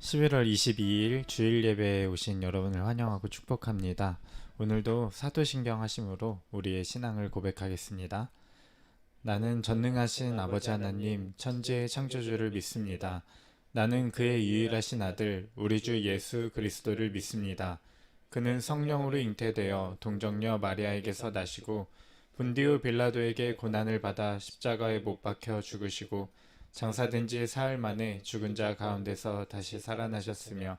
11월 22일 주일 예배에 오신 여러분을 환영하고 축복합니다. 오늘도 사도신경 하심으로 우리의 신앙을 고백하겠습니다. 나는 전능하신 아버지 하나님 천지의 창조주를 믿습니다. 나는 그의 유일하신 아들 우리 주 예수 그리스도를 믿습니다. 그는 성령으로 잉태되어 동정녀 마리아에게서 나시고 본디오 빌라도에게 고난을 받아 십자가에 못 박혀 죽으시고 장사된 지 사흘 만에 죽은 자 가운데서 다시 살아나셨으며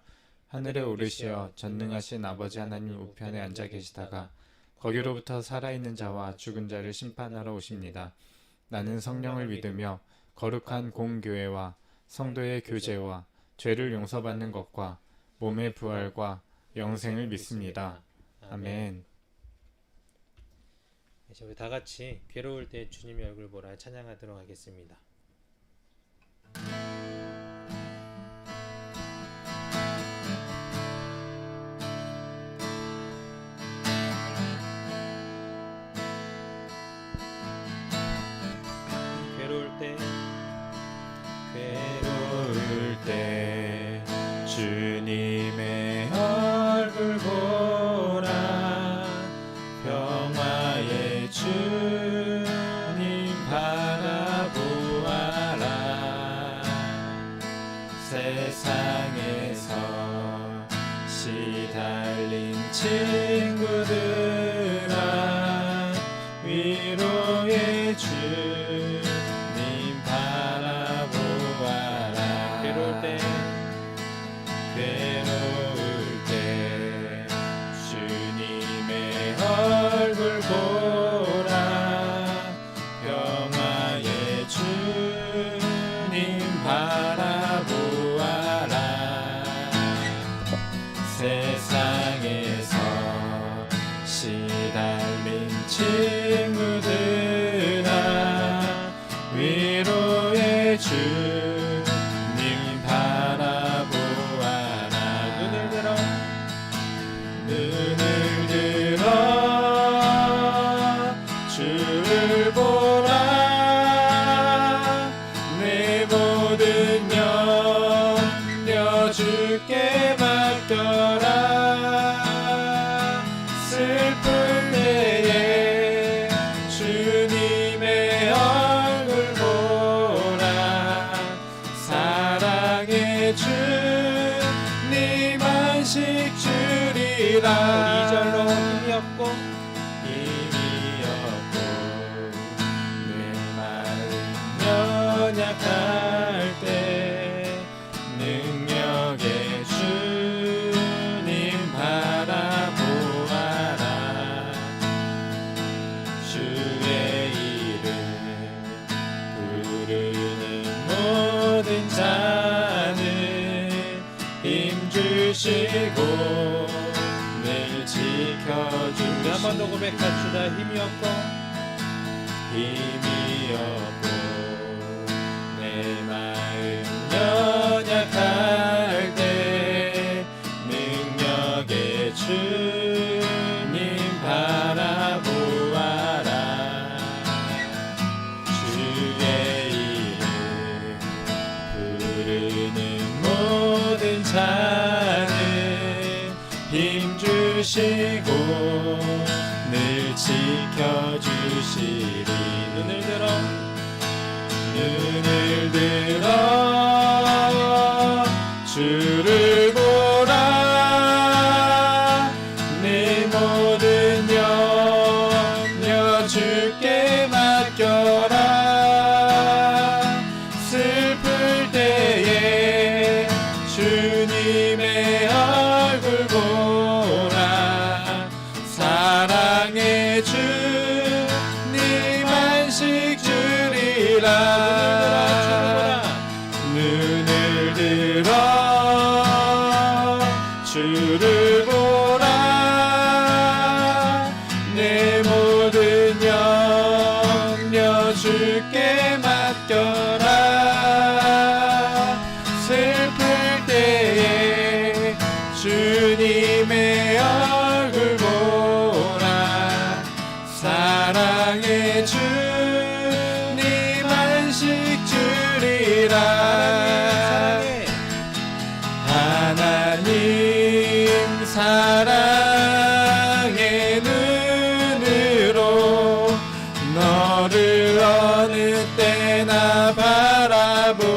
하늘에 오르시어 전능하신 아버지 하나님 우편에 앉아 계시다가 거기로부터 살아있는 자와 죽은 자를 심판하러 오십니다. 나는 성령을 믿으며 거룩한 공교회와 성도의 교제와 죄를 용서받는 것과 몸의 부활과 영생을 믿습니다. 아멘. 이제 우리 다 같이 괴로울 때 주님의 얼굴 보라 찬양하도록 하겠습니다. 괴로울 때 주님의 얼굴 보라 평화의 주님 바라보아라 세상에서 시달린 친구들아 위로의 주님 바라보아라 괴로울 때 주님의 얼굴 보라 평화의 주님 바라보아라 세상에서 시달린 친구들아 위로의 주님 바라보아라 눈을 들어 주를 보라 내 모든 염려 주께 맡겨라 슬플 때에 주님의 얼굴 보라 사랑의 주님 안식 주리라 우리 2절로 힘이 없고 내 마음 연약할 때 능력의 주님 바라보아라 주의 이름 부르는 모든 자는 힘주시고 늘 지켜주시고 한 번 더 고백합시다. 힘이 없고 내 마음 연약할 때 능력의 주님 바라보아라 주의 이름 부르는 모든 자는 힘주시고 늘 지켜주시리 눈을 들어 주를 보라 내 모든 염려 주께 맡겨라 슬플 때에 주님의 얼굴 보라 사랑의 주님 안식 주리라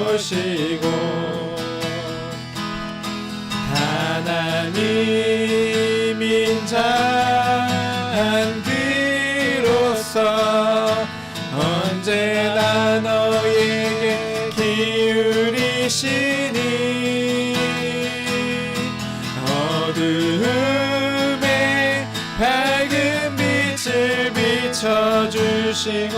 바라보시고 하나님인 자한 그로서 언제나 너에게 기울이시니 어두움에 밝은 빛을 비춰주시고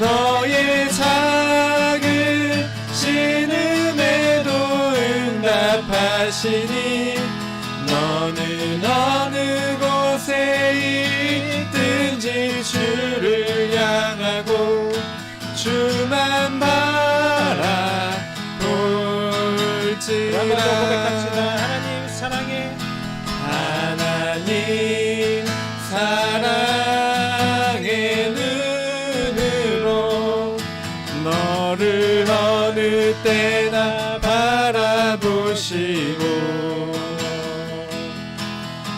너의 작은 신음에도 응답하시니 너는 어느 곳에 있든지 주를 향하고 주만 바라볼지라. 한번 더 고백합시다. 하나님 사랑해. 하나님 사랑의 눈으로 너를 어느 때나 바라보시고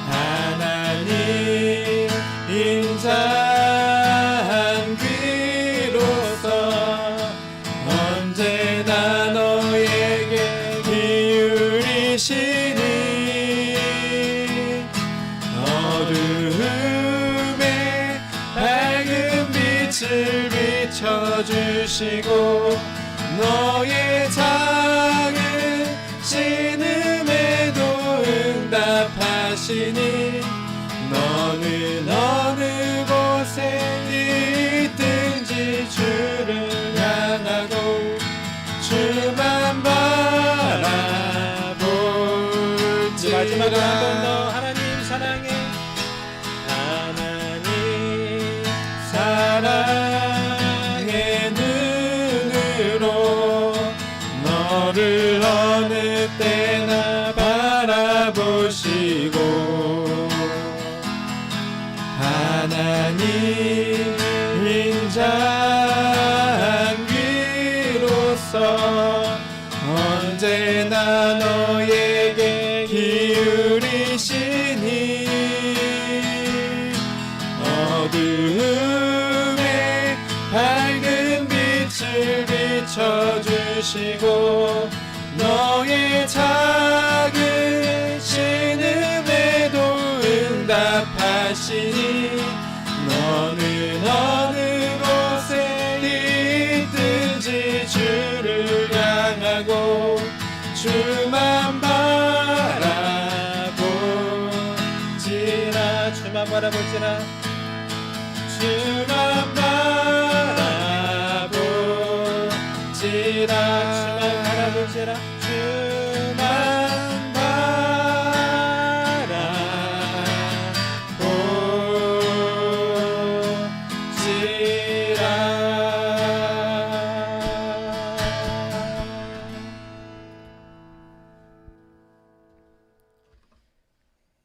하나님 인자한 그로서 언제나 너에게 기울이시니 어두움에 밝은 빛을 비춰주시고 너의 작은 신음에도 응답하시니 너는 어느 곳에 있든지 주를 향하고 주만 바라볼지라. 마지막으로 한 번 더. 하나님 사랑해. 하나님 사랑의 눈으로 너를 어느 때나 바라보시고 하나님 인자한 그로서 언제나 너에게 기울이시니 어두움에 밝은 빛을 비춰주시고 너의 작은 신음에도 응답하시니 너는 어느 곳에 있든지 주를 향하고 주만 바라볼지라. 주만 바라볼지라. 주만 바라볼지라. 주만 바라볼지라. 주만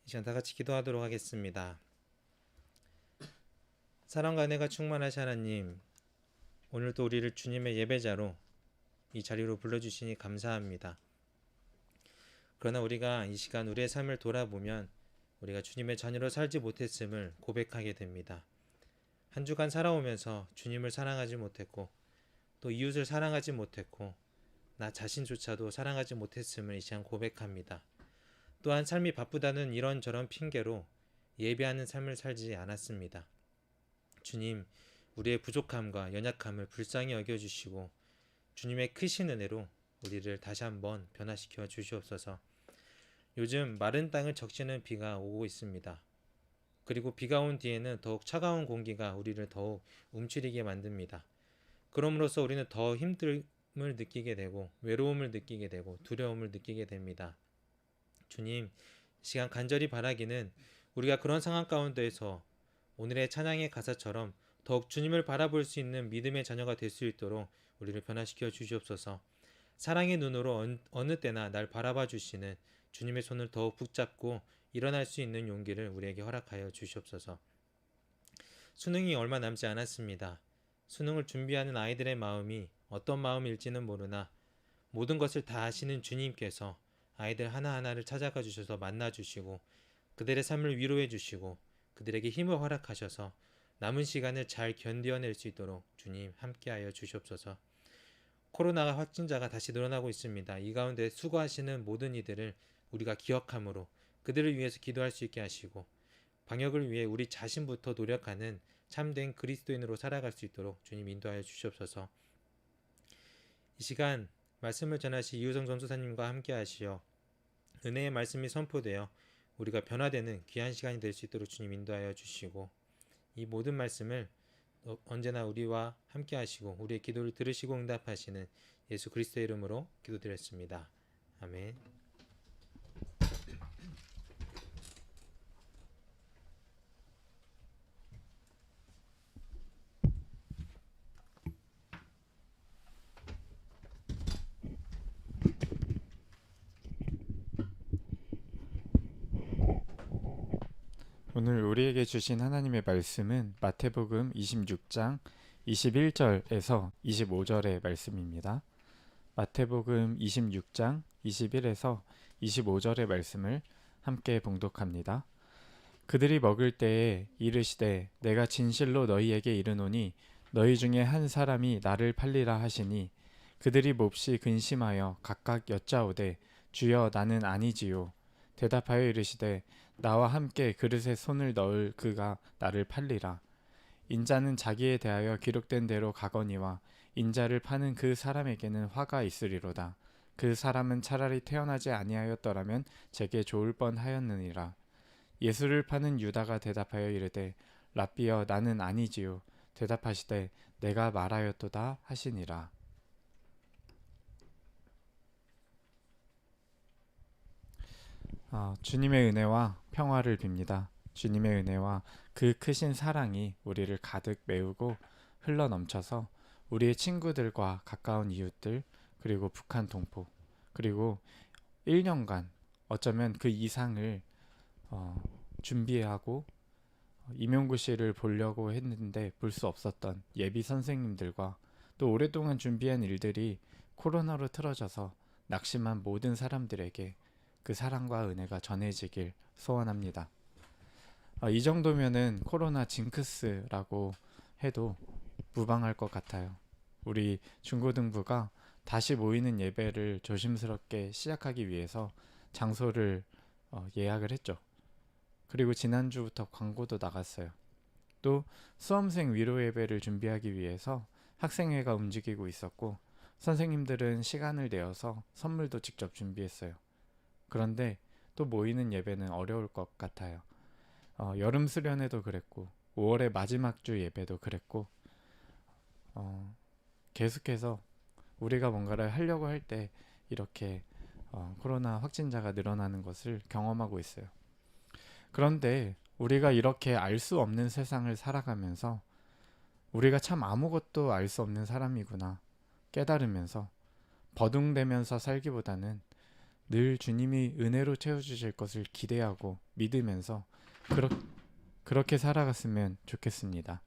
이 시간 다 같이 기도하도록 하겠습니다. 사랑과 은혜가 충만하신 하나님, 오늘도 우리를 주님의 예배자로 이 자리로 불러주시니 감사합니다. 그러나 우리가 이 시간 우리의 삶을 돌아보면 우리가 주님의 자녀로 살지 못했음을 고백하게 됩니다. 한 주간 살아오면서 주님을 사랑하지 못했고 또 이웃을 사랑하지 못했고 나 자신조차도 사랑하지 못했음을 이 시간 고백합니다. 또한 삶이 바쁘다는 이런저런 핑계로 예배하는 삶을 살지 않았습니다. 주님, 우리의 부족함과 연약함을 불쌍히 여겨주시고 주님의 크신 은혜로 우리를 다시 한번 변화시켜 주시옵소서. 요즘 마른 땅을 적시는 비가 오고 있습니다. 그리고 비가 온 뒤에는 더욱 차가운 공기가 우리를 더욱 움츠리게 만듭니다. 그럼으로써 우리는 더 힘듦을 느끼게 되고 외로움을 느끼게 되고 두려움을 느끼게 됩니다. 주님, 시간 간절히 바라기는 우리가 그런 상황 가운데에서 오늘의 찬양의 가사처럼 더욱 주님을 바라볼 수 있는 믿음의 자녀가 될 수 있도록 우리를 변화시켜 주시옵소서. 사랑의 눈으로 어느 때나 날 바라봐 주시는 주님의 손을 더욱 붙잡고 일어날 수 있는 용기를 우리에게 허락하여 주시옵소서. 수능이 얼마 남지 않았습니다. 수능을 준비하는 아이들의 마음이 어떤 마음일지는 모르나 모든 것을 다 아시는 주님께서 아이들 하나하나를 찾아가 주셔서 만나 주시고 그들의 삶을 위로해 주시고 그들에게 힘을 허락하셔서 남은 시간을 잘 견뎌낼 수 있도록 주님 함께하여 주시옵소서. 코로나가 확진자가 다시 늘어나고 있습니다. 이 가운데 수고하시는 모든 이들을 우리가 기억함으로 그들을 위해서 기도할 수 있게 하시고 방역을 위해 우리 자신부터 노력하는 참된 그리스도인으로 살아갈 수 있도록 주님 인도하여 주시옵소서. 이 시간 말씀을 전하시 이우성 전도사님과 함께 하시어 은혜의 말씀이 선포되어 우리가 변화되는 귀한 시간이 될 수 있도록 주님 인도하여 주시고 이 모든 말씀을 언제나 우리와 함께 하시고 우리의 기도를 들으시고 응답하시는 예수 그리스도의 이름으로 기도드렸습니다. 아멘. 오늘 우리에게 주신 하나님의 말씀은 마태복음 26장 21절에서 25절의 말씀입니다. 마태복음 26장 21에서 25절의 말씀을 함께 봉독합니다. 그들이 먹을 때에 이르시되 내가 진실로 너희에게 이르노니 너희 중에 한 사람이 나를 팔리라 하시니 그들이 몹시 근심하여 각각 여짜오되 주여 나는 아니지요. 대답하여 이르시되 나와 함께 그릇에 손을 넣을 그가 나를 팔리라. 인자는 자기에 대하여 기록된 대로 가거니와 인자를 파는 그 사람에게는 화가 있으리로다. 그 사람은 차라리 태어나지 아니하였더라면 제게 좋을 뻔하였느니라. 예수를 파는 유다가 대답하여 이르되 랍비여 나는 아니지요. 대답하시되 내가 말하였도다 하시니라. 주님의 은혜와 평화를 빕니다. 주님의 은혜와 그 크신 사랑이 우리를 가득 메우고 흘러넘쳐서 우리의 친구들과 가까운 이웃들 그리고 북한 동포 그리고 1년간 어쩌면 그 이상을 준비하고 임용고시를 보려고 했는데 볼 수 없었던 예비 선생님들과 또 오랫동안 준비한 일들이 코로나로 틀어져서 낙심한 모든 사람들에게 그 사랑과 은혜가 전해지길 소원합니다. 이 정도면은 코로나 징크스라고 해도 무방할 것 같아요. 우리 중고등부가 다시 모이는 예배를 조심스럽게 시작하기 위해서 장소를 예약을 했죠. 그리고 지난주부터 광고도 나갔어요. 또 수험생 위로 예배를 준비하기 위해서 학생회가 움직이고 있었고 선생님들은 시간을 내어서 선물도 직접 준비했어요. 그런데 또 모이는 예배는 어려울 것 같아요. 여름 수련회도 그랬고 5월의 마지막 주 예배도 그랬고 계속해서 우리가 뭔가를 하려고 할 때 이렇게 코로나 확진자가 늘어나는 것을 경험하고 있어요. 그런데 우리가 이렇게 알 수 없는 세상을 살아가면서 우리가 참 아무것도 알 수 없는 사람이구나 깨달으면서 버둥대면서 살기보다는 늘 주님이 은혜로 채워주실 것을 기대하고 믿으면서 그렇게 살아갔으면 좋겠습니다.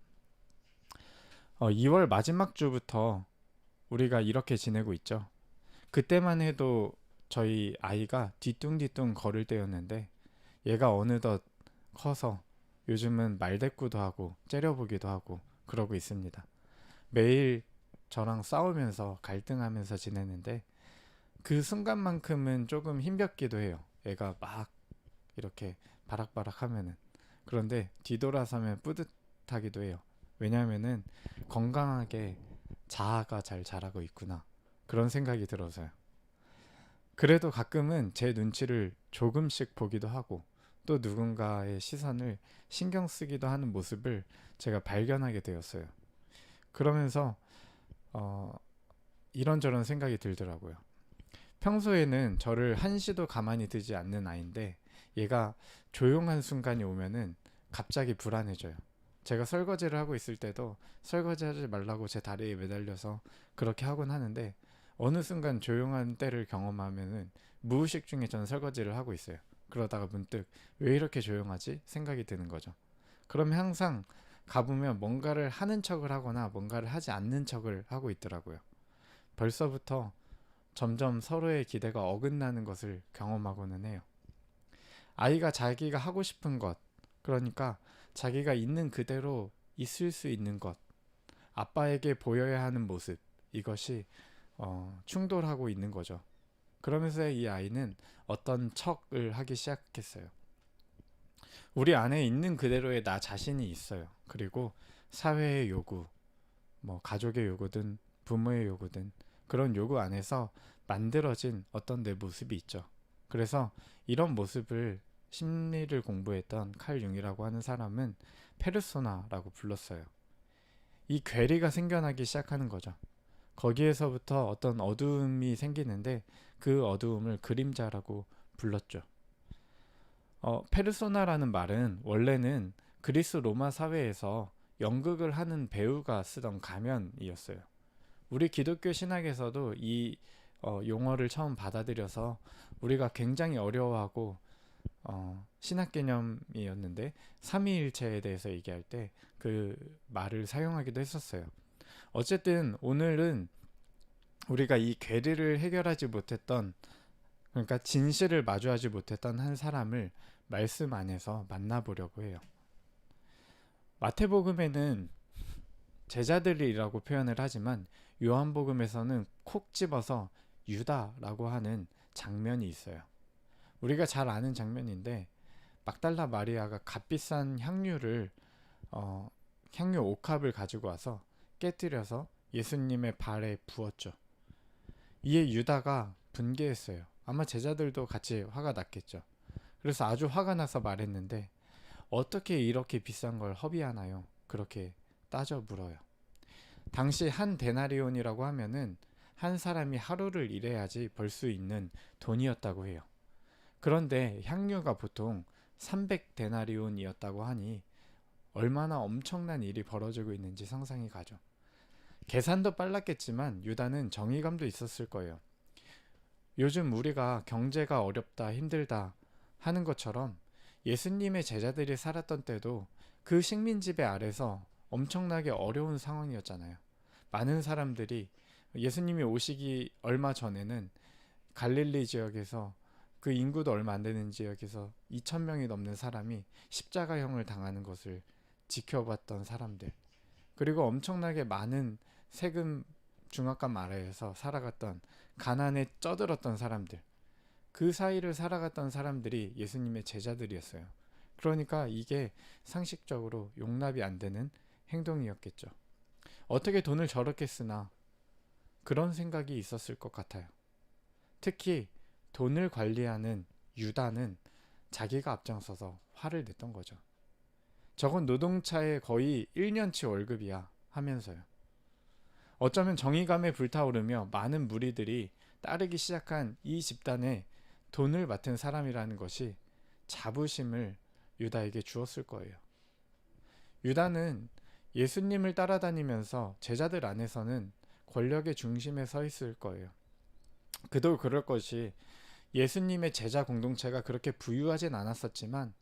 2월 마지막 주부터 우리가 이렇게 지내고 있죠. 그때만 해도 저희 아이가 뒤뚱뒤뚱 걸을 때였는데 얘가 어느덧 커서 요즘은 말대꾸도 하고 째려보기도 하고 그러고 있습니다. 매일 저랑 싸우면서 갈등하면서 지내는데 그 순간만큼은 조금 힘겹기도 해요. 애가 막 이렇게 바락바락 하면은. 그런데 뒤돌아서면 뿌듯하기도 해요. 왜냐하면은 건강하게 자아가 잘 자라고 있구나 그런 생각이 들어서요. 그래도 가끔은 제 눈치를 조금씩 보기도 하고 또 누군가의 시선을 신경 쓰기도 하는 모습을 제가 발견하게 되었어요. 그러면서 이런저런 생각이 들더라고요. 평소에는 저를 한시도 가만히 두지 않는 아이인데 얘가 조용한 순간이 오면은 갑자기 불안해져요. 제가 설거지를 하고 있을 때도 설거지하지 말라고 제 다리에 매달려서 그렇게 하곤 하는데 어느 순간 조용한 때를 경험하면은 무의식 중에 저는 설거지를 하고 있어요. 그러다가 문득 왜 이렇게 조용하지? 생각이 드는 거죠. 그러면 항상 가보면 뭔가를 하는 척을 하거나 뭔가를 하지 않는 척을 하고 있더라고요. 벌써부터 점점 서로의 기대가 어긋나는 것을 경험하고는 해요. 아이가 자기가 하고 싶은 것, 그러니까 자기가 있는 그대로 있을 수 있는 것, 아빠에게 보여야 하는 모습, 이것이 충돌하고 있는 거죠. 그러면서 이 아이는 어떤 척을 하기 시작했어요. 우리 안에 있는 그대로의 나 자신이 있어요. 그리고 사회의 요구, 뭐 가족의 요구든 부모의 요구든 그런 요구 안에서 만들어진 어떤 내 모습이 있죠. 그래서 이런 모습을 심리를 공부했던 칼 융이라고 하는 사람은 페르소나라고 불렀어요. 이 괴리가 생겨나기 시작하는 거죠. 거기에서부터 어떤 어두움이 생기는데 그 어두움을 그림자라고 불렀죠. 페르소나라는 말은 원래는 그리스 로마 사회에서 연극을 하는 배우가 쓰던 가면이었어요. 우리 기독교 신학에서도 이 용어를 처음 받아들여서 우리가 굉장히 어려워하고 신학 개념이었는데 삼위일체에 대해서 얘기할 때 그 말을 사용하기도 했었어요. 어쨌든 오늘은 우리가 이 괴리를 해결하지 못했던, 그러니까 진실을 마주하지 못했던 한 사람을 말씀 안에서 만나보려고 해요. 마태복음에는 제자들이라고 표현을 하지만 요한복음에서는 콕 집어서 유다라고 하는 장면이 있어요. 우리가 잘 아는 장면인데 막달라 마리아가 값비싼 향유를 향유 옥합을 가지고 와서 깨뜨려서 예수님의 발에 부었죠. 이에 유다가 분개했어요. 아마 제자들도 같이 화가 났겠죠. 그래서 아주 화가 나서 말했는데 어떻게 이렇게 비싼 걸 허비하나요? 그렇게 따져 물어요. 당시 한 데나리온이라고 하면은 한 사람이 하루를 일해야지 벌 수 있는 돈이었다고 해요. 그런데 향유가 보통 300데나리온이었다고 하니 얼마나 엄청난 일이 벌어지고 있는지 상상이 가죠. 계산도 빨랐겠지만 유다는 정의감도 있었을 거예요. 요즘 우리가 경제가 어렵다, 힘들다 하는 것처럼 예수님의 제자들이 살았던 때도 그 식민지배 아래서 엄청나게 어려운 상황이었잖아요. 많은 사람들이 예수님이 오시기 얼마 전에는 갈릴리 지역에서 그 인구도 얼마 안 되는 지역에서 2,000명이 넘는 사람이 십자가형을 당하는 것을 지켜봤던 사람들, 그리고 엄청나게 많은 세금 중압감 아래에서 살아갔던 가난에 쩌들었던 사람들, 그 사이를 살아갔던 사람들이 예수님의 제자들이었어요. 그러니까 이게 상식적으로 용납이 안 되는 행동이었겠죠. 어떻게 돈을 저렇게 쓰나 그런 생각이 있었을 것 같아요. 특히 돈을 관리하는 유다는 자기가 앞장서서 화를 냈던 거죠. 저건 노동차의 거의 1년치 월급이야 하면서요. 어쩌면 정의감에 불타오르며 많은 무리들이 따르기 시작한 이 집단에 돈을 맡은 사람이라는 것이 자부심을 유다에게 주었을 거예요. 유다는 예수님을 따라다니면서 제자들 안에서는 권력의 중심에 서 있을 거예요. 그도 그럴 것이 예수님의 제자 공동체가 그렇게 부유하진 않았었지만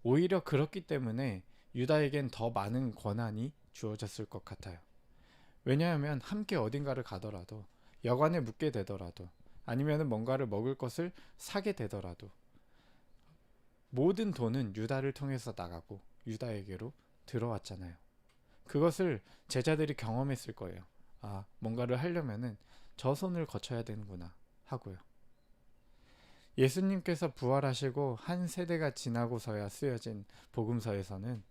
오히려 그렇기 때문에 유다에겐 더 많은 권한이 주어졌을 것 같아요. 왜냐하면 함께 어딘가를 가더라도, 여관에 묵게 되더라도, 아니면 뭔가를 먹을 것을 사게 되더라도 모든 돈은 유다를 통해서 나가고 유다에게로 들어왔잖아요. 그것을 제자들이 경험했을 거예요. 아, 뭔가를 하려면은 저 손을 거쳐야 되는구나 하고요. 예수님께서 부활하시고 한 세대가 지나고서야 쓰여진 복음서에서는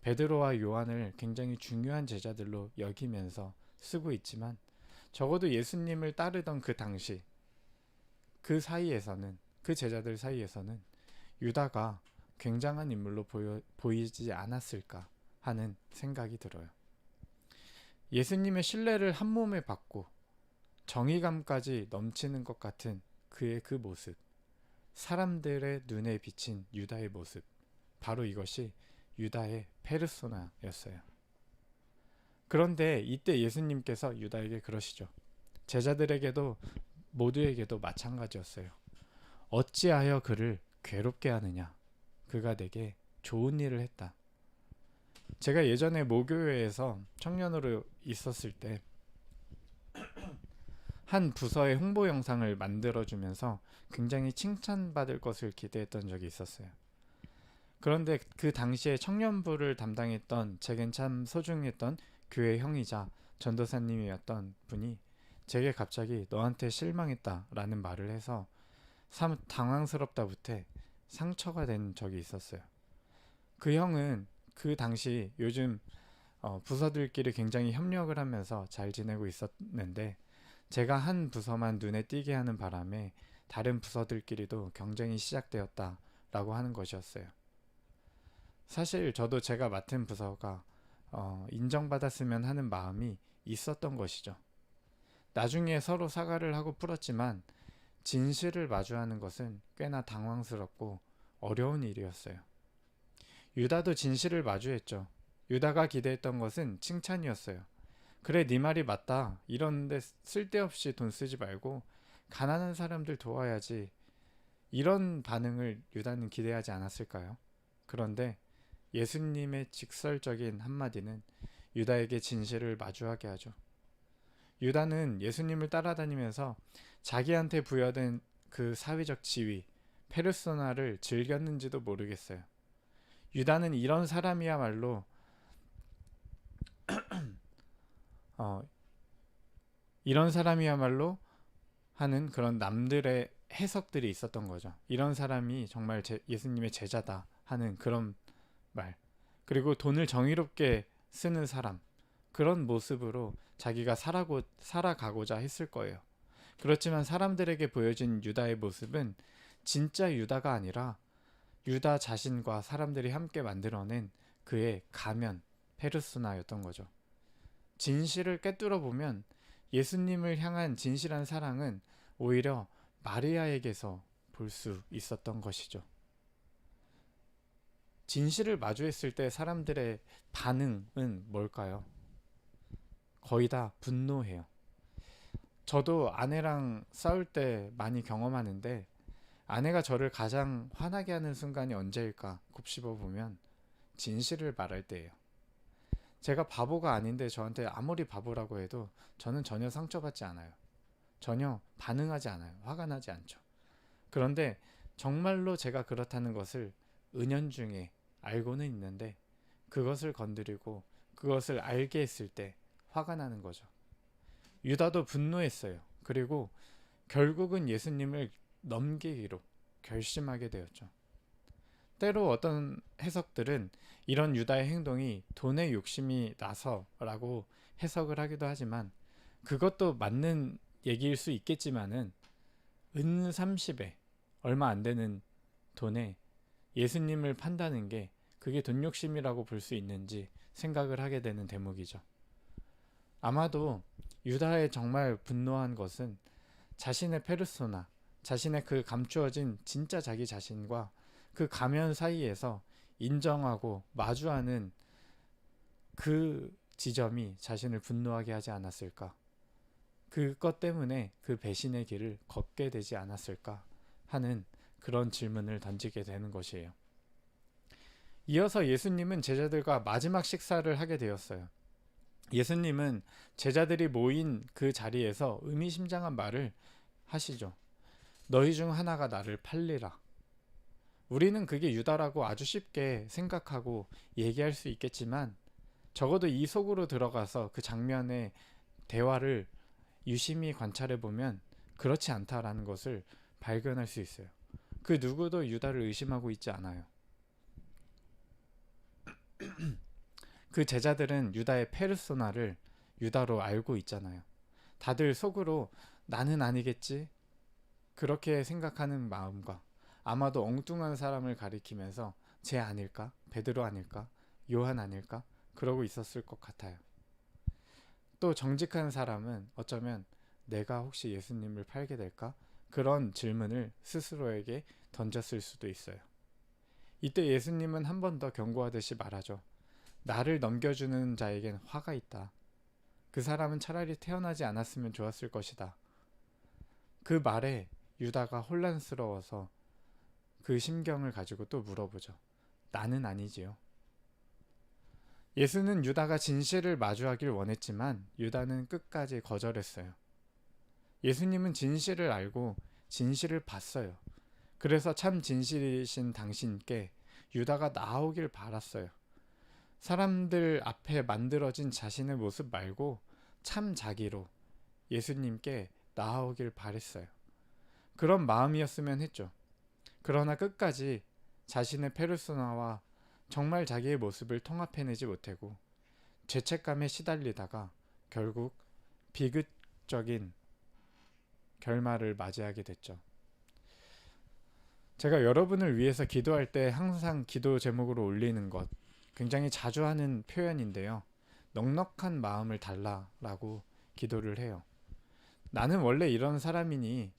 베드로와 요한을 굉장히 중요한 제자들로 여기면서 쓰고 있지만 적어도 예수님을 따르던 그 당시 그 사이에서는, 그 제자들 사이에서는 유다가 굉장한 인물로 보이지 않았을까 하는 생각이 들어요. 예수님의 신뢰를 한 몸에 받고 정의감까지 넘치는 것 같은 그의 그 모습, 사람들의 눈에 비친 유다의 모습, 바로 이것이 유다의 페르소나였어요. 그런데 이때 예수님께서 유다에게 그러시죠. 제자들에게도 모두에게도 마찬가지였어요. 어찌하여 그를 괴롭게 하느냐? 그가 내게 좋은 일을 했다. 제가 예전에 모교회에서 청년으로 있었을 때 한 부서의 홍보 영상을 만들어주면서 굉장히 칭찬받을 것을 기대했던 적이 있었어요. 그런데 그 당시에 청년부를 담당했던 제겐 참 소중했던 교회 형이자 전도사님이었던 분이 제게 갑자기 너한테 실망했다라는 말을 해서 사뭇 당황스럽다 못해 상처가 된 적이 있었어요. 그 형은 그 당시 요즘 부서들끼리 굉장히 협력을 하면서 잘 지내고 있었는데 제가 한 부서만 눈에 띄게 하는 바람에 다른 부서들끼리도 경쟁이 시작되었다라고 하는 것이었어요. 사실 저도 제가 맡은 부서가 인정받았으면 하는 마음이 있었던 것이죠. 나중에 서로 사과를 하고 풀었지만 진실을 마주하는 것은 꽤나 당황스럽고 어려운 일이었어요. 유다도 진실을 마주했죠. 유다가 기대했던 것은 칭찬이었어요. 그래, 네 말이 맞다. 이런데 쓸데없이 돈 쓰지 말고 가난한 사람들 도와야지. 이런 반응을 유다는 기대하지 않았을까요? 그런데 예수님의 직설적인 한마디는 유다에게 진실을 마주하게 하죠. 유다는 예수님을 따라다니면서 자기한테 부여된 그 사회적 지위, 페르소나를 즐겼는지도 모르겠어요. 유다는 어, 이런 사람이야말로 하는 그런 남들의 해석들이 있었던 거죠. 이런 사람이 정말 예수님의 제자다 하는 그런 말. 그리고 돈을 정의롭게 쓰는 사람. 그런 모습으로 자기가 살아가고자 했을 거예요. 그렇지만 사람들에게 보여진 유다의 모습은 진짜 유다가 아니라 유다 자신과 사람들이 함께 만들어낸 그의 가면, 페르소나였던 거죠. 진실을 꿰뚫어 보면 예수님을 향한 진실한 사랑은 오히려 마리아에게서 볼 수 있었던 것이죠. 진실을 마주했을 때 사람들의 반응은 뭘까요? 거의 다 분노해요. 저도 아내랑 싸울 때 많이 경험하는데 아내가 저를 가장 화나게 하는 순간이 언제일까 곱씹어 보면 진실을 말할 때예요. 제가 바보가 아닌데 저한테 아무리 바보라고 해도 저는 전혀 상처받지 않아요. 전혀 반응하지 않아요. 화가 나지 않죠. 그런데 정말로 제가 그렇다는 것을 은연중에 알고는 있는데 그것을 건드리고 그것을 알게 했을 때 화가 나는 거죠. 유다도 분노했어요. 그리고 결국은 예수님을 넘기기로 결심하게 되었죠. 때로 어떤 해석들은 이런 유다의 행동이 돈의 욕심이 나서라고 해석을 하기도 하지만 그것도 맞는 얘기일 수 있겠지만은 은 30에 얼마 안 되는 돈에 예수님을 판다는 게 그게 돈 욕심이라고 볼 수 있는지 생각을 하게 되는 대목이죠. 아마도 유다의 정말 분노한 것은 자신의 페르소나, 자신의 그 감추어진 진짜 자기 자신과 그 가면 사이에서 인정하고 마주하는 그 지점이 자신을 분노하게 하지 않았을까? 그것 때문에 그 배신의 길을 걷게 되지 않았을까 하는 그런 질문을 던지게 되는 것이에요. 이어서 예수님은 제자들과 마지막 식사를 하게 되었어요. 예수님은 제자들이 모인 그 자리에서 의미심장한 말을 하시죠. 너희 중 하나가 나를 팔리라. 우리는 그게 유다라고 아주 쉽게 생각하고 얘기할 수 있겠지만 적어도 이 속으로 들어가서 그 장면의 대화를 유심히 관찰해 보면 그렇지 않다라는 것을 발견할 수 있어요. 그 누구도 유다를 의심하고 있지 않아요. 그 제자들은 유다의 페르소나를 유다로 알고 있잖아요. 다들 속으로 나는 아니겠지? 그렇게 생각하는 마음과 아마도 엉뚱한 사람을 가리키면서 쟤 아닐까? 베드로 아닐까? 요한 아닐까? 그러고 있었을 것 같아요. 또 정직한 사람은 어쩌면 내가 혹시 예수님을 팔게 될까? 그런 질문을 스스로에게 던졌을 수도 있어요. 이때 예수님은 한 번 더 경고하듯이 말하죠. 나를 넘겨주는 자에겐 화가 있다. 그 사람은 차라리 태어나지 않았으면 좋았을 것이다. 그 말에 유다가 혼란스러워서 그 심경을 가지고 또 물어보죠. 나는 아니지요. 예수는 유다가 진실을 마주하길 원했지만 유다는 끝까지 거절했어요. 예수님은 진실을 알고 진실을 봤어요. 그래서 참 진실이신 당신께 유다가 나오길 바랐어요. 사람들 앞에 만들어진 자신의 모습 말고 참 자기로 예수님께 나아오길 바랬어요. 그런 마음이었으면 했죠. 그러나 끝까지 자신의 페르소나와 정말 자기의 모습을 통합해내지 못하고 죄책감에 시달리다가 결국 비극적인 결말을 맞이하게 됐죠. 제가 여러분을 위해서 기도할 때 항상 기도 제목으로 올리는 것, 굉장히 자주 하는 표현인데요. 넉넉한 마음을 달라라고 기도를 해요. 나는 원래 이런 사람이니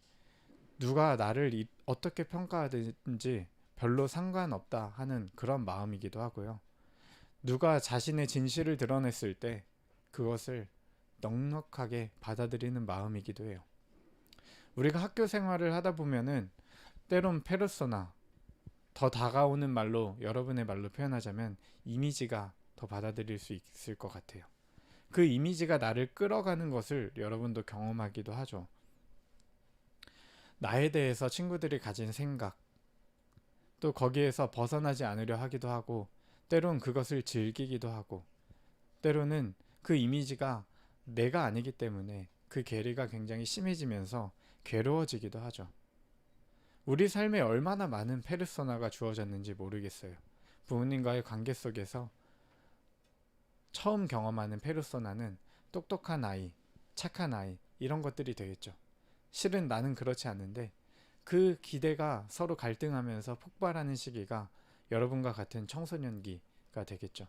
누가 나를 어떻게 평가하든지 별로 상관없다 하는 그런 마음이기도 하고요. 누가 자신의 진실을 드러냈을 때 그것을 넉넉하게 받아들이는 마음이기도 해요. 우리가 학교 생활을 하다 보면은 때론 페르소나, 더 다가오는 말로, 여러분의 말로 표현하자면 이미지가 더 받아들일 수 있을 것 같아요. 그 이미지가 나를 끌어가는 것을 여러분도 경험하기도 하죠. 나에 대해서 친구들이 가진 생각, 또 거기에서 벗어나지 않으려 하기도 하고, 때론 그것을 즐기기도 하고, 때로는 그 이미지가 내가 아니기 때문에 그 괴리가 굉장히 심해지면서 괴로워지기도 하죠. 우리 삶에 얼마나 많은 페르소나가 주어졌는지 모르겠어요. 부모님과의 관계 속에서 처음 경험하는 페르소나는 똑똑한 아이, 착한 아이, 이런 것들이 되겠죠. 실은 나는 그렇지 않은데 그 기대가 서로 갈등하면서 폭발하는 시기가 여러분과 같은 청소년기가 되겠죠.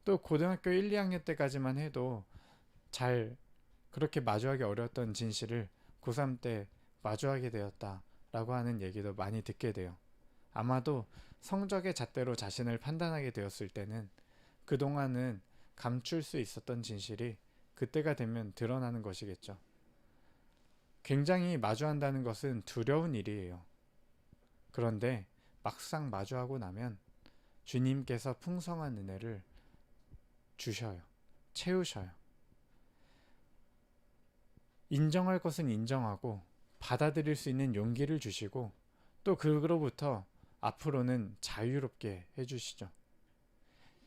또 고등학교 1, 2학년 때까지만 해도 잘 그렇게 마주하기 어려웠던 진실을 고3 때 마주하게 되었다라고 하는 얘기도 많이 듣게 돼요. 아마도 성적의 잣대로 자신을 판단하게 되었을 때는 그동안은 감출 수 있었던 진실이 그때가 되면 드러나는 것이겠죠. 굉장히 마주한다는 것은 두려운 일이에요. 그런데 막상 마주하고 나면 주님께서 풍성한 은혜를 주셔요. 채우셔요. 인정할 것은 인정하고 받아들일 수 있는 용기를 주시고 또 그로부터 앞으로는 자유롭게 해주시죠.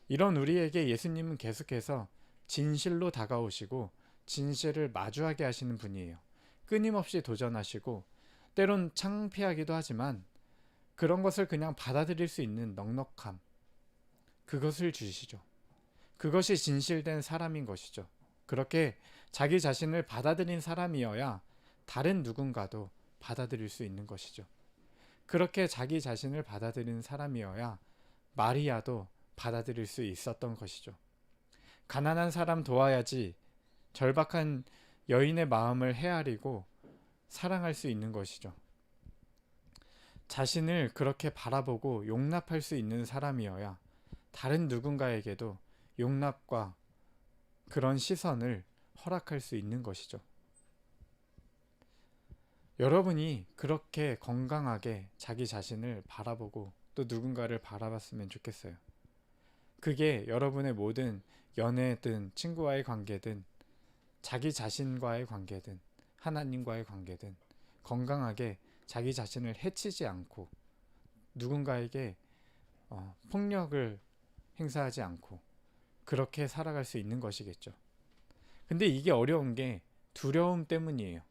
이런 우리에게 예수님은 계속해서 진실로 다가오시고 진실을 마주하게 하시는 분이에요. 끊임없이 도전하시고 때론 창피하기도 하지만 그런 것을 그냥 받아들일 수 있는 넉넉함, 그것을 주시죠. 그것이 진실된 사람인 것이죠. 그렇게 자기 자신을 받아들인 사람이어야 다른 누군가도 받아들일 수 있는 것이죠. 그렇게 자기 자신을 받아들인 사람이어야 마리아도 받아들일 수 있었던 것이죠. 가난한 사람 도와야지 절박한 여인의 마음을 헤아리고 사랑할 수 있는 것이죠. 자신을 그렇게 바라보고 용납할 수 있는 사람이어야 다른 누군가에게도 용납과 그런 시선을 허락할 수 있는 것이죠. 여러분이 그렇게 건강하게 자기 자신을 바라보고 또 누군가를 바라봤으면 좋겠어요. 그게 여러분의 모든 연애든 친구와의 관계든 자기 자신과의 관계든 하나님과의 관계든 건강하게 자기 자신을 해치지 않고 누군가에게 폭력을 행사하지 않고 그렇게 살아갈 수 있는 것이겠죠. 근데 이게 어려운 게 두려움 때문이에요.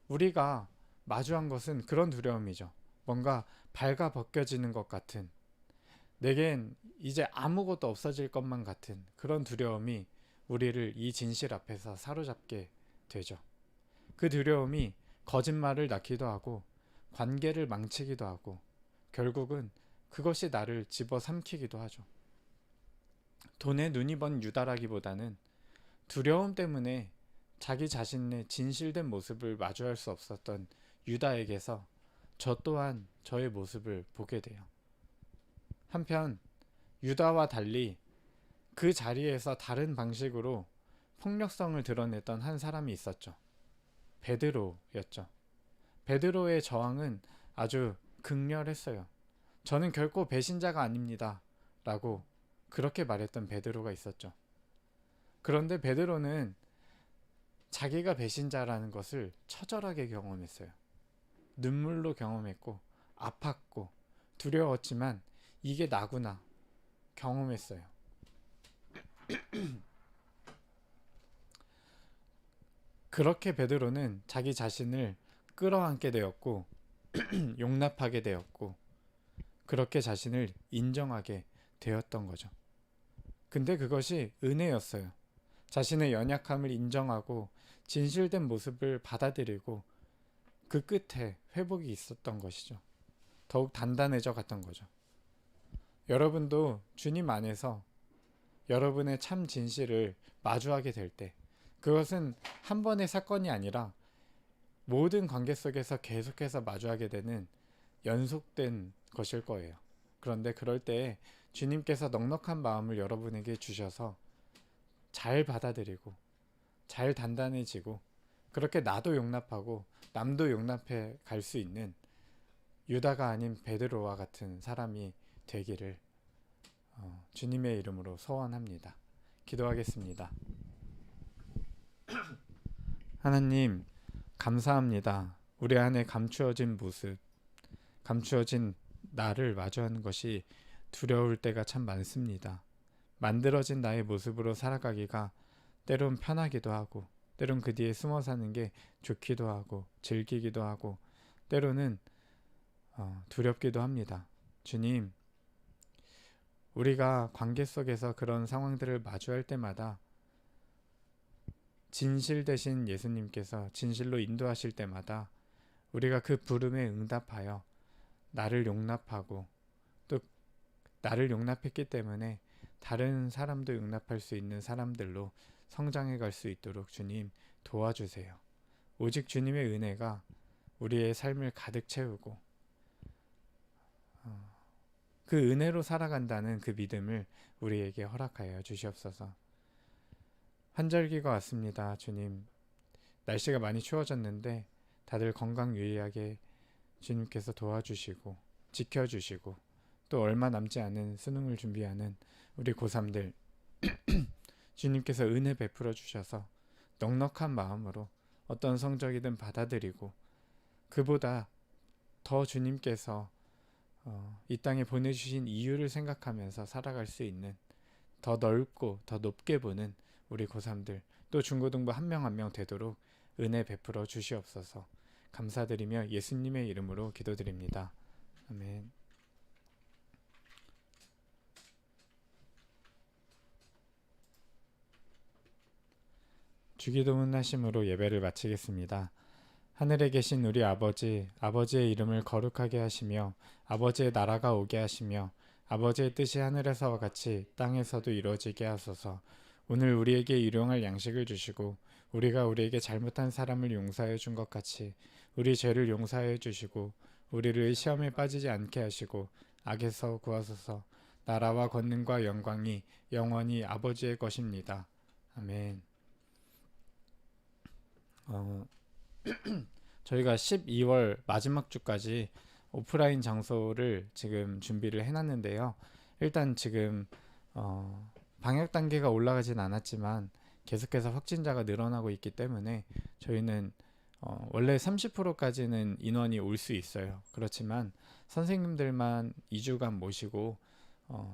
우리가 마주한 것은 그런 두려움이죠. 뭔가 발가벗겨지는 것 같은, 내겐 이제 아무것도 없어질 것만 같은 그런 두려움이 우리를 이 진실 앞에서 사로잡게 되죠. 그 두려움이 거짓말을 낳기도 하고 관계를 망치기도 하고 결국은 그것이 나를 집어삼키기도 하죠. 돈에 눈이 먼 유다라기보다는 두려움 때문에 자기 자신의 진실된 모습을 마주할 수 없었던 유다에게서 저 또한 저의 모습을 보게 돼요. 한편 유다와 달리 그 자리에서 다른 방식으로 폭력성을 드러냈던 한 사람이 있었죠. 베드로였죠. 베드로의 저항은 아주 극렬했어요. 저는 결코 배신자가 아닙니다. 라고 그렇게 말했던 베드로가 있었죠. 그런데 베드로는 자기가 배신자라는 것을 처절하게 경험했어요. 눈물로 경험했고 아팠고 두려웠지만 이게 나구나 경험했어요. 그렇게 베드로는 자기 자신을 끌어안게 되었고 용납하게 되었고 그렇게 자신을 인정하게 되었던 거죠. 근데 그것이 은혜였어요. 자신의 연약함을 인정하고 진실된 모습을 받아들이고 그 끝에 회복이 있었던 것이죠. 더욱 단단해져 갔던 거죠. 여러분도 주님 안에서 여러분의 참 진실을 마주하게 될 때 그것은 한 번의 사건이 아니라 모든 관계 속에서 계속해서 마주하게 되는 연속된 것일 거예요. 그런데 그럴 때 주님께서 넉넉한 마음을 여러분에게 주셔서 잘 받아들이고 잘 단단해지고 그렇게 나도 용납하고 남도 용납해 갈 수 있는 유다가 아닌 베드로와 같은 사람이 되기를 주님의 이름으로 소원합니다. 기도하겠습니다. 하나님, 감사합니다. 우리 안에 감추어진 모습, 감추어진 나를 마주하는 것이 두려울 때가 참 많습니다. 만들어진 나의 모습으로 살아가기가 때론 편하기도 하고 때론 그 뒤에 숨어 사는 게 좋기도 하고 즐기기도 하고 때로는 두렵기도 합니다. 주님, 우리가 관계 속에서 그런 상황들을 마주할 때마다 진실 대신 예수님께서 진실로 인도하실 때마다 우리가 그 부름에 응답하여 나를 용납하고 또 나를 용납했기 때문에 다른 사람도 용납할 수 있는 사람들로 성장해 갈 수 있도록 주님 도와주세요. 오직 주님의 은혜가 우리의 삶을 가득 채우고 그 은혜로 살아간다는 그 믿음을 우리에게 허락하여 주시옵소서. 환절기가 왔습니다. 주님, 날씨가 많이 추워졌는데 다들 건강 유의하게 주님께서 도와주시고 지켜주시고 또 얼마 남지 않은 수능을 준비하는 우리 고3들 주님께서 은혜 베풀어 주셔서 넉넉한 마음으로 어떤 성적이든 받아들이고 그보다 더 주님께서 이 땅에 보내주신 이유를 생각하면서 살아갈 수 있는 더 넓고 더 높게 보는 우리 고3들 또 중고등부 한 명 한 명 되도록 은혜 베풀어 주시옵소서. 감사드리며 예수님의 이름으로 기도드립니다. 아멘. 주기도문 하심으로 예배를 마치겠습니다. 하늘에 계신 우리 아버지, 아버지의 이름을 거룩하게 하시며 아버지의 나라가 오게 하시며 아버지의 뜻이 하늘에서와 같이 땅에서도 이루어지게 하소서. 오늘 우리에게 일용할 양식을 주시고 우리가 우리에게 잘못한 사람을 용서해 준 것 같이 우리 죄를 용서해 주시고 우리를 시험에 빠지지 않게 하시고 악에서 구하소서. 나라와 권능과 영광이 영원히 아버지의 것입니다. 아멘. 저희가 12월 마지막 주까지 오프라인 장소를 지금 준비를 해놨는데요. 일단 지금 방역 단계가 올라가진 않았지만 계속해서 확진자가 늘어나고 있기 때문에 저희는 원래 30%까지는 인원이 올 수 있어요. 그렇지만 선생님들만 2주간 모시고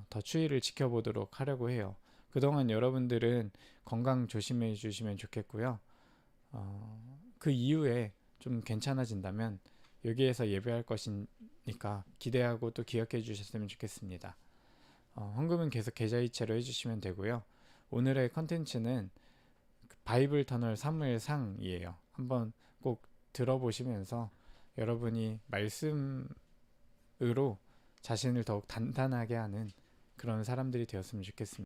더 추이를 지켜보도록 하려고 해요. 그동안 여러분들은 건강 조심해 주시면 좋겠고요. 그 이후에 좀 괜찮아진다면 여기에서 예배할 것이니까 기대하고 또 기억해 주셨으면 좋겠습니다. 헌금은 계속 계좌이체로 해주시면 되고요. 오늘의 컨텐츠는 바이블 터널 사무엘상이에요. 한번 꼭 들어보시면서 여러분이 말씀으로 자신을 더욱 단단하게 하는 그런 사람들이 되었으면 좋겠습니다.